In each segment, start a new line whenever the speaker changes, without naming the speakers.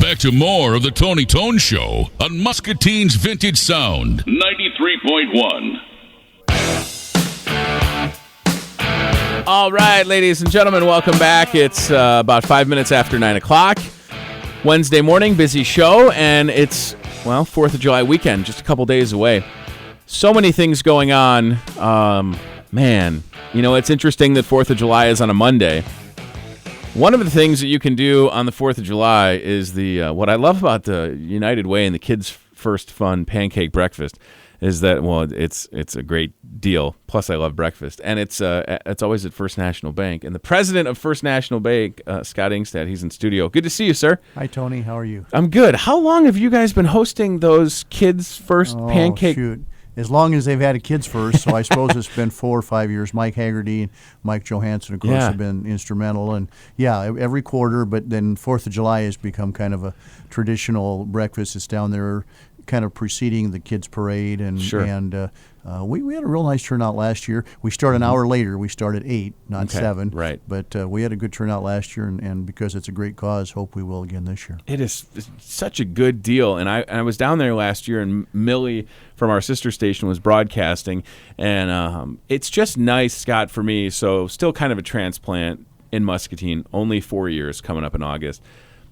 back to more of the Tony Tone Show on Muscatine's Vintage Sound 93.1.
All right, ladies and gentlemen, welcome back. It's about 5 minutes after 9 o'clock. Wednesday morning, busy show, and it's, 4th of July weekend, just a couple days away. So many things going on. Man, it's interesting that 4th of July is on a Monday. One of the things that you can do on the 4th of July is what I love about the United Way and the Kids First Fun Pancake Breakfast is that, it's a great deal. Plus, I love breakfast. And it's always at First National Bank. And the president of First National Bank, Scott Ingstad, he's in studio. Good to see you, sir.
Hi, Tony. How are you?
I'm good. How long have you guys been hosting those Kids First Pancake?
Shoot. As long as they've had a Kids First, so I suppose it's been 4 or 5 years. Mike Haggerty and Mike Johansson, of course, have been instrumental. And, every quarter, but then 4th of July has become kind of a traditional breakfast. It's down there kind of preceding the kids' parade. And, we had a real nice turnout last year. We start an hour later. We start at 8, not 7.
Right.
But we had a good turnout last year, and because it's a great cause, hope we will again this year.
It's such a good deal. And I was down there last year, and Millie from our sister station was broadcasting. And it's just nice, Scott, for me. So still kind of a transplant in Muscatine, only 4 years coming up in August.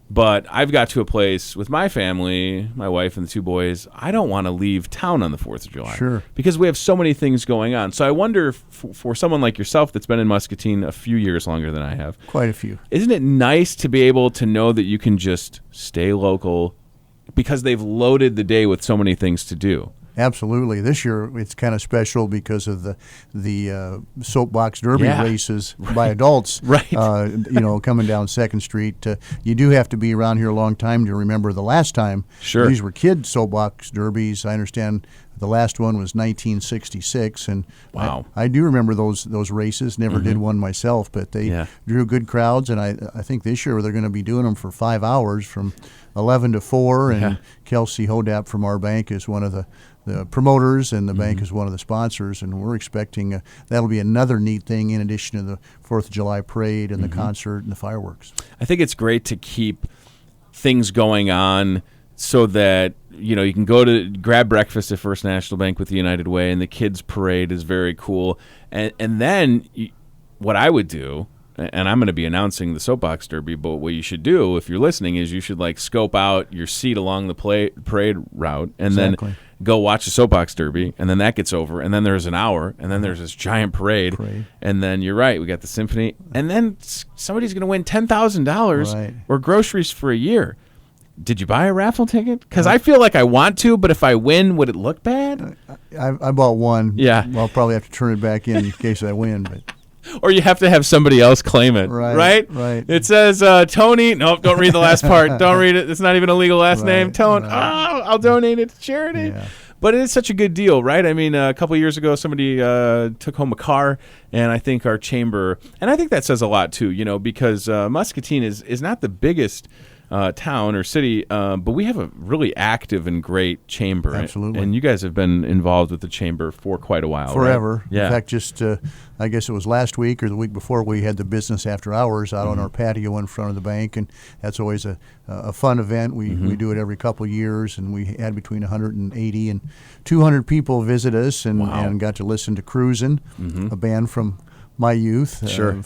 But I've got to a place with my family, my wife and the 2 boys, I don't want to leave town on the 4th of July.
Sure.
Because we have so many things going on. So I wonder, for someone like yourself that's been in Muscatine a few years longer than I have.
Quite a few.
Isn't it nice to be able to know that you can just stay local because they've loaded the day with so many things to do?
Absolutely. This year it's kind of special because of the soapbox derby races by adults.
Right.
Coming down 2nd Street. You do have to be around here a long time to remember the last time.
Sure.
These were kid soapbox derbies. I understand the last one was 1966, and
wow.
I do remember those races. Never did one myself, but they drew good crowds, and I think this year they're going to be doing them for 5 hours from 11 to 4, and Kelsey Hodap from our bank is one of the promoters, and the bank is one of the sponsors, and we're expecting that'll be another neat thing in addition to the 4th of July parade and the concert and the fireworks.
I think it's great to keep things going on so that you can go to grab breakfast at First National Bank with the United Way, and the kids parade is very cool. And then what I would do, and I'm going to be announcing the soapbox derby, but what you should do if you're listening is you should scope out your seat along the parade route and then go watch the soapbox derby, and then that gets over, and then there's an hour, and then there's this giant parade. And then you're right, we got the symphony, and then somebody's going to win $10,000 or groceries for a year. Did you buy a raffle ticket? Because I feel like I want to, but if I win, would it look bad?
I bought one.
Yeah.
Well, I'll probably have to turn it back in case I win, but.
Or you have to have somebody else claim it, right? It says, Tony, nope, don't read the last part. Don't read it. It's not even a legal last name. Tony, I'll donate it to charity. Yeah. But it is such a good deal, right? I mean, a couple of years ago, somebody took home a car, and I think our chamber, and I think that says a lot too, because Muscatine is not the biggest town or city, but we have a really active and great chamber.
Absolutely.
And you guys have been involved with the chamber for quite a while.
Forever.
Right? Yeah.
In fact, just I guess it was last week or the week before, we had the business after hours out on our patio in front of the bank, and that's always a fun event. We do it every couple of years, and we had between 180 and 200 people visit us and got to listen to Cruisin', a band from my youth,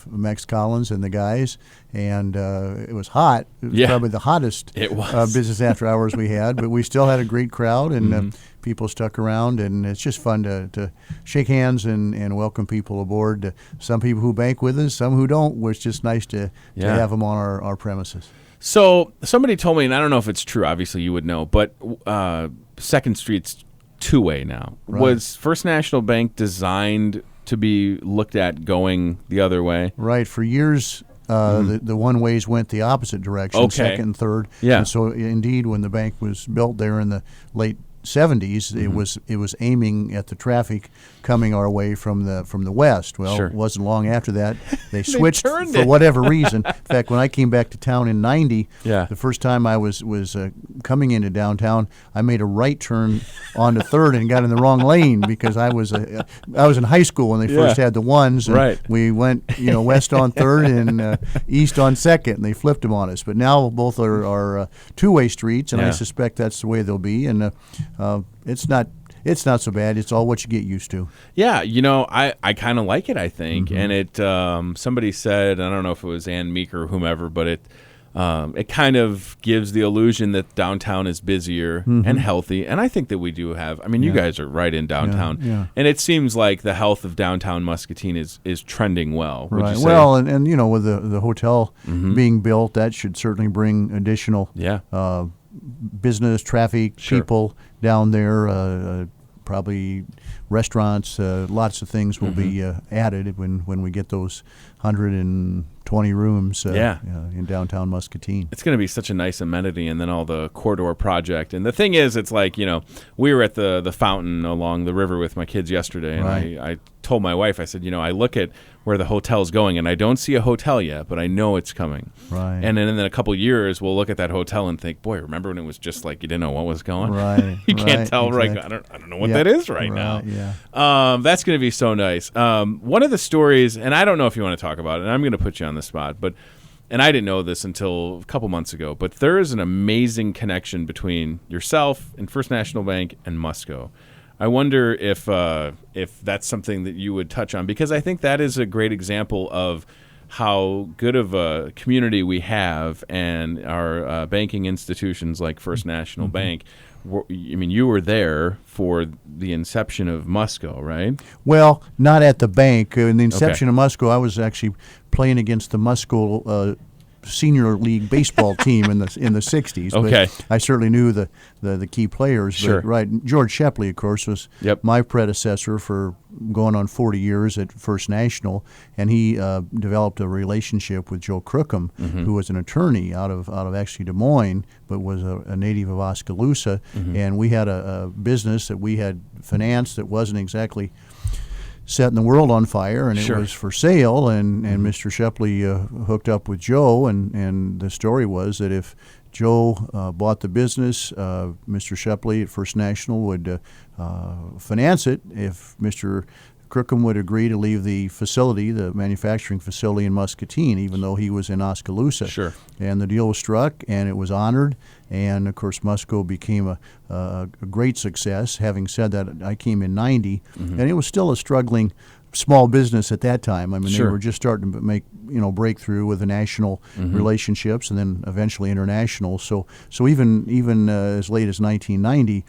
Max Collins and the guys, and it was hot. It was probably the hottest business after hours we had, but we still had a great crowd, and people stuck around, and it's just fun to shake hands and welcome people aboard. Some people who bank with us, some who don't. It's just nice to have them on our premises.
So somebody told me, and I don't know if it's true, obviously you would know, but 2nd Street's two-way now.
Right.
Was First National Bank designed to be looked at going the other way?
Right. For years, the one-ways went the opposite direction, second and third.
Yeah.
And so, indeed, when the bank was built there in the late '70s, it was aiming at the traffic coming our way from the west. Well,
Sure.
it wasn't long after that they switched
turned
for
it.
whatever reason. In fact, when I came back to town in '90,
Yeah.
the first time I was coming into downtown, I made a right turn onto Third and got in the wrong lane because I was in high school when they first had the ones. And
Right.
we went west on Third and east on Second, and they flipped them on us. But now both are two-way streets, and I
Yeah.
suspect that's the way they'll be. And it's not so bad. It's all what you get used to.
Yeah, I kind of like it, I think. And it somebody said, I don't know if it was Ann Meek or whomever, but it kind of gives the illusion that downtown is busier and healthy. And I think that we do have. I mean, you guys are right in downtown,
yeah.
and it seems like the health of downtown Muscatine is trending well. Would
Right.
you say?
Well, and with the hotel being built, that should certainly bring additional business, traffic,
Sure.
people down there. Probably restaurants, lots of things will be added when we get those 120 rooms in downtown Muscatine.
It's going to be such a nice amenity, and then all the corridor project. And the thing is, it's like, we were at the fountain along the river with my kids yesterday, and
Right.
I told my wife, I said, I look at where the hotel's going, and I don't see a hotel yet, but I know it's coming.
Right.
And then in a couple years, we'll look at that hotel and think, boy, remember when it was just like you didn't know what was going?
Right.
You can't
right,
tell,
exactly.
right? I don't know what that is right now.
Yeah.
That's going to be so nice. One of the stories, and I don't know if you want to talk about it, and I'm going to put you on the spot, and I didn't know this until a couple months ago, but there is an amazing connection between yourself and First National Bank and Musco. I wonder if that's something that you would touch on, because I think that is a great example of how good of a community we have, and our banking institutions like First National Bank. You were there for the inception of Musco, right?
Well, not at the bank. In the inception of Musco, I was actually playing against the Musco senior league baseball team in the 60s.
Okay.
But I certainly knew the key players.
Sure.
But, right. George Shepley, of course, was my predecessor for going on 40 years at First National, and he developed a relationship with Joe Crookham, who was an attorney out of actually Des Moines, but was a native of Oskaloosa. And we had a business that we had financed that wasn't exactly setting the world on fire, and it was for sale, and Mr. Shepley hooked up with Joe, and the story was that if Joe bought the business, Mr. Shepley at First National would finance it. If Mr. Crookham would agree to leave the facility, the manufacturing facility in Muscatine, even though he was in Oskaloosa.
Sure.
And the deal was struck, and it was honored, and of course Musco became a great success. Having said that, I came in '90, and it was still a struggling small business at that time. I mean, they were just starting to make breakthrough with the national relationships, and then eventually international. So even as late as 1990,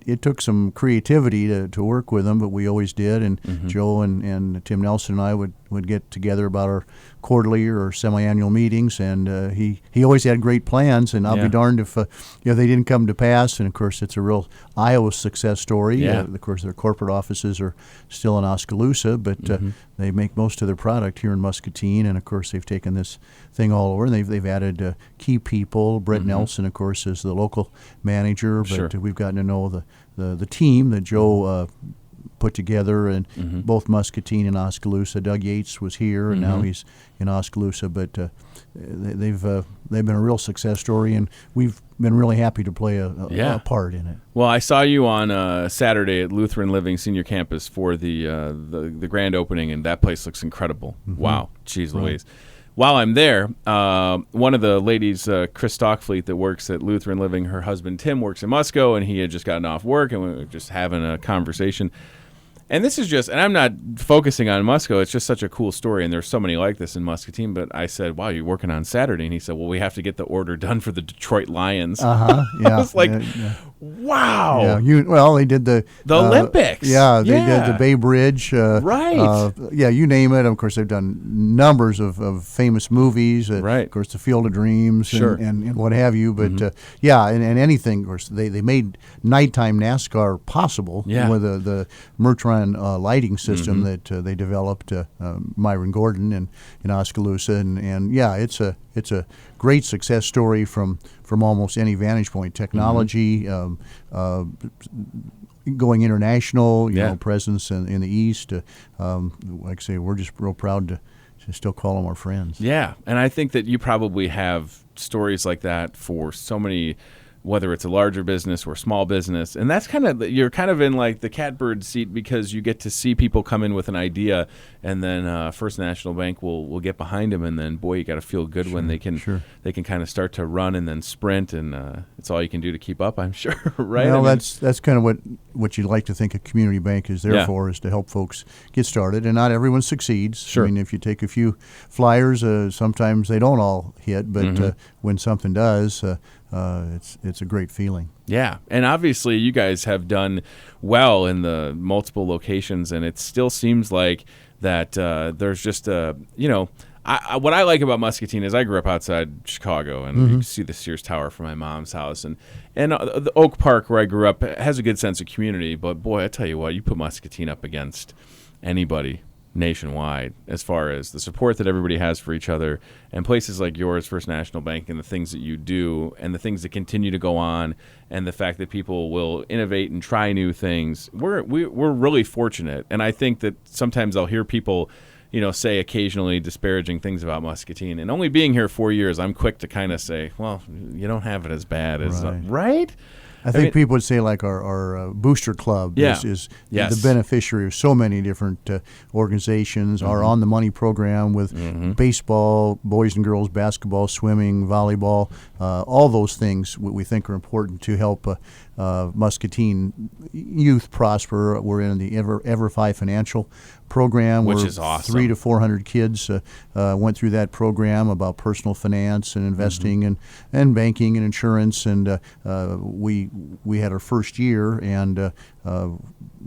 it took some creativity to work with them, but we always did. And Joe and Tim Nelson and I would get together about our quarterly or semi-annual meetings, and he always had great plans. And I'll be darned if they didn't come to pass. And of course, it's a real Iowa success story. Of course, their corporate offices are still in Oskaloosa, but they make most of their product here in Muscatine. And of course, they've taken this thing all over, and they've added key people. Brett Nelson, of course, is the local manager, but we've gotten to know the team that Joe put together, and both Muscatine and Oskaloosa. Doug Yates was here, and now he's in Oskaloosa. But they've been a real success story, and we've been really happy to play a part in it.
Well, I saw you on Saturday at Lutheran Living Senior Campus for the grand opening, and that place looks incredible. Wow, geez Louise. While I'm there, one of the ladies, Chris Stockfleet, that works at Lutheran Living, her husband Tim works in Musco, and he had just gotten off work, and we were just having a conversation. And this is just, and I'm not focusing on Musco, it's just such a cool story, and there's so many like this in Muscatine, but I said, wow, you're working on Saturday? And he said, well, we have to get the order done for the Detroit Lions.
Yeah.
I was like, wow.
Yeah, they did the
Olympics.
Yeah, they did the Bay Bridge.
Right.
You name it. Of course, they've done numbers of famous movies.
Right.
Of course, the Field of Dreams and what have you. But and anything. Of course, they made nighttime NASCAR possible with the Muscatine lighting system that they developed. Myron Gordon in Oskaloosa, and it's it's a great success story from almost any vantage point. Technology, going international, you know, presence in the East. Like I say, we're just real proud to still call them our friends.
Yeah, and I think that you probably have stories like that for so many, whether it's a larger business or small business. And that's you're kind of in like the catbird seat, because you get to see people come in with an idea, and then First National Bank will get behind them, and then boy, you got to feel good when they can kind of start to run and then sprint, and it's all you can do to keep up, I'm sure, right?
Well, that's kind of what you'd like to think a community bank is there for, is to help folks get started, and not everyone succeeds.
Sure.
I mean, if you take a few flyers, sometimes they don't all hit, but when something does, it's a great feeling.
Yeah, and obviously you guys have done well in the multiple locations, and it still seems like that there's just what I like about Muscatine is I grew up outside Chicago, and you can see the Sears Tower from my mom's house, and the Oak Park where I grew up has a good sense of community. But boy, I tell you what, you put Muscatine up against anybody nationwide as far as the support that everybody has for each other, and places like yours, First National Bank, and the things that you do, and the things that continue to go on, and the fact that people will innovate and try new things. We're really fortunate, and I think that sometimes I'll hear people say occasionally disparaging things about Muscatine, and only being here 4 years, I'm quick to kind of say, well, you don't have it as bad as right?
I think people would say like our booster club is the beneficiary of so many different organizations. Our On the Money program with baseball, boys and girls basketball, swimming, volleyball, all those things we think are important to help Muscatine youth prosper. We're in the EverFi financial program,
which is awesome.
300 to 400 kids went through that program about personal finance and investing and banking and insurance, and we had our first year, and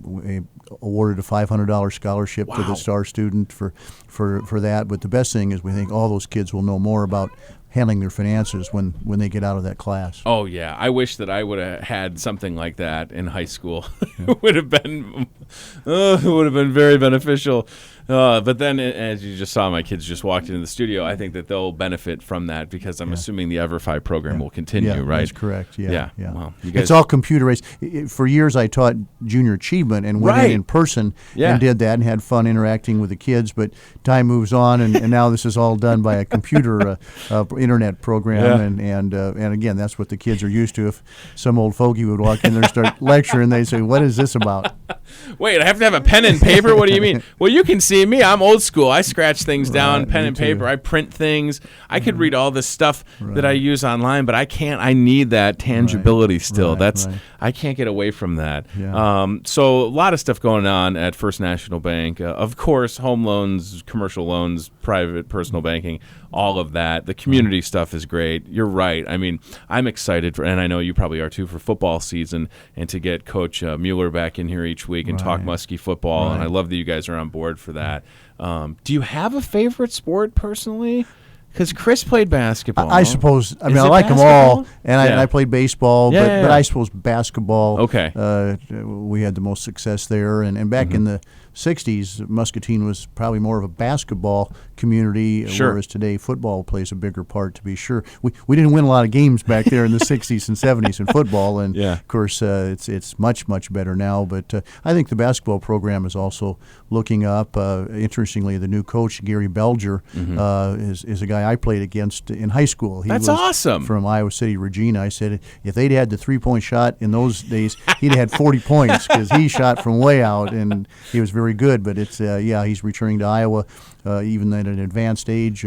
we awarded a $500 scholarship to the star student for that. But the best thing is we think all those kids will know more about handling their finances when they get out of that class.
Oh yeah, I wish that I would have had something like that in high school. It would have been very beneficial. But then, as you just saw, my kids just walked into the studio. I think that they'll benefit from that, because I'm assuming the EverFi program will continue, right?
That's correct. Yeah.
Well, you guys,
it's all computerized. For years, I taught junior achievement and went in person and did that and had fun interacting with the kids. But time moves on, and now this is all done by a computer internet program. And again, that's what the kids are used to. If some old fogey would walk in there and start lecturing, they'd say, "What is this about?"
Wait, I have to have a pen and paper? What do you mean? Well, you can see me. I'm old school. I scratch things down, pen and paper. I print things. I could read all this stuff that I use online, but I can't. I need that tangibility still. I can't get away from that. So a lot of stuff going on at First National Bank. Of course, home loans, commercial loans, private personal banking, all of that. The community stuff is great. You're right. I mean, I'm excited and I know you probably are too, for football season, and to get Coach Mueller back in here each week and talk Muskie football. And I love that you guys are on board for that. Do you have a favorite sport personally? Because Chris played basketball.
I suppose. I mean, I like
basketball?
them all, and I played baseball. But I suppose basketball.
Okay.
We had the most success there, and back in the '60s, Muscatine was probably more of a basketball community, whereas today football plays a bigger part. To be sure, we didn't win a lot of games back there in the '60s and '70s in football, and of course it's much better now. But I think the basketball program is also looking up. Interestingly, the new coach Gary Belger is a guy I played against in high school. He was
awesome.
From Iowa City, Regina. I said if they'd had the 3-point shot in those days, he'd had 40 points, because he shot from way out, and he was very good. But it's he's returning to Iowa, even at an advanced age.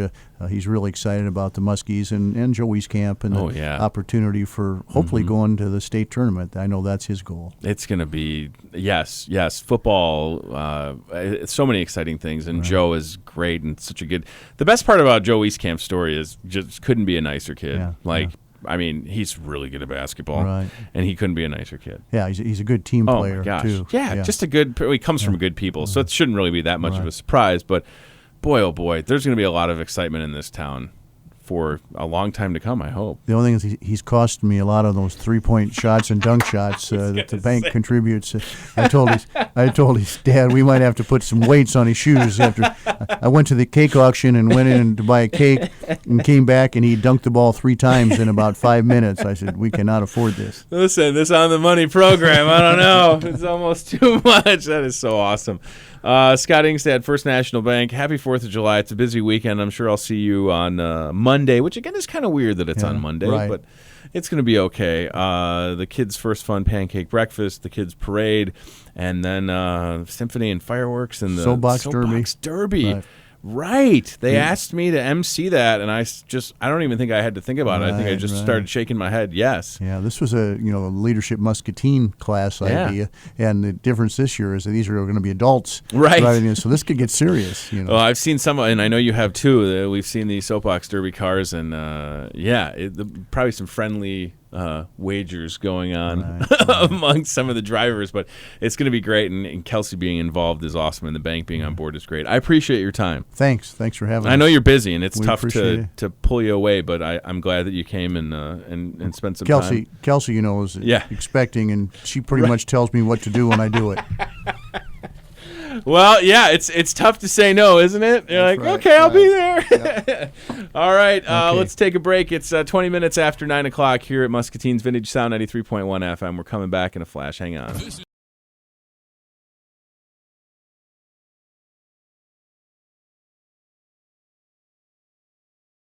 He's really excited about the Muskies and Joe Wieskamp and the opportunity for hopefully going to the state tournament. I know that's his goal.
It's going to be football. So many exciting things, and Joe is great and such a good. The best part about Joe Wieskamp's story is just couldn't be a nicer kid. I mean, he's really good at basketball, and he couldn't be a nicer kid.
Yeah, he's a good team player, too.
Yeah, just a good – he comes from good people, so it shouldn't really be that much of a surprise. But, boy, oh, boy, there's going to be a lot of excitement in this town for a long time to come, I hope.
The only thing is he's cost me a lot of those 3-point shots and dunk shots that the bank contributes. I told his dad we might have to put some weights on his shoes. After I went to the cake auction and went in to buy a cake and came back and he dunked the ball 3 times in about 5 minutes. I said, we cannot afford this.
Listen, this On the Money program, I don't know. It's almost too much. That is so awesome. Scott Ingstad, First National Bank. Happy 4th of July. It's a busy weekend. I'm sure I'll see you on Monday, which, again, is kind of weird that it's on Monday,
right.
But it's going to be okay. The kids' first fun pancake breakfast, the kids' parade, and then symphony and fireworks and the
Soapbox
Derby.
Right.
Right. They asked me to MC that, and I don't even think I had to think about it. I think I just started shaking my head. Yes.
Yeah, this was a leadership Muscatine class idea, and the difference this year is that these are going to be adults,
right?
So this could get serious.
Well, I've seen some, and I know you have too. We've seen the Soapbox Derby cars, and probably some friendly wagers going on among some of the drivers, but it's going to be great, and Kelsey being involved is awesome, and the bank being on board is great. I appreciate your time.
Thanks for having us.
I know you're busy, and it's
We
tough
appreciate it.
to pull you away, but I'm glad that you came and spent some time.
Kelsey, is expecting, and she pretty much tells me what to do when I do it.
Well, yeah, it's tough to say no, isn't it? You're like, okay, I'll be there.
Yep.
All right,
Okay.
let's take a break. It's 20 minutes after 9 o'clock here at Muscatine's Vintage Sound 93.1 FM. We're coming back in a flash. Hang on.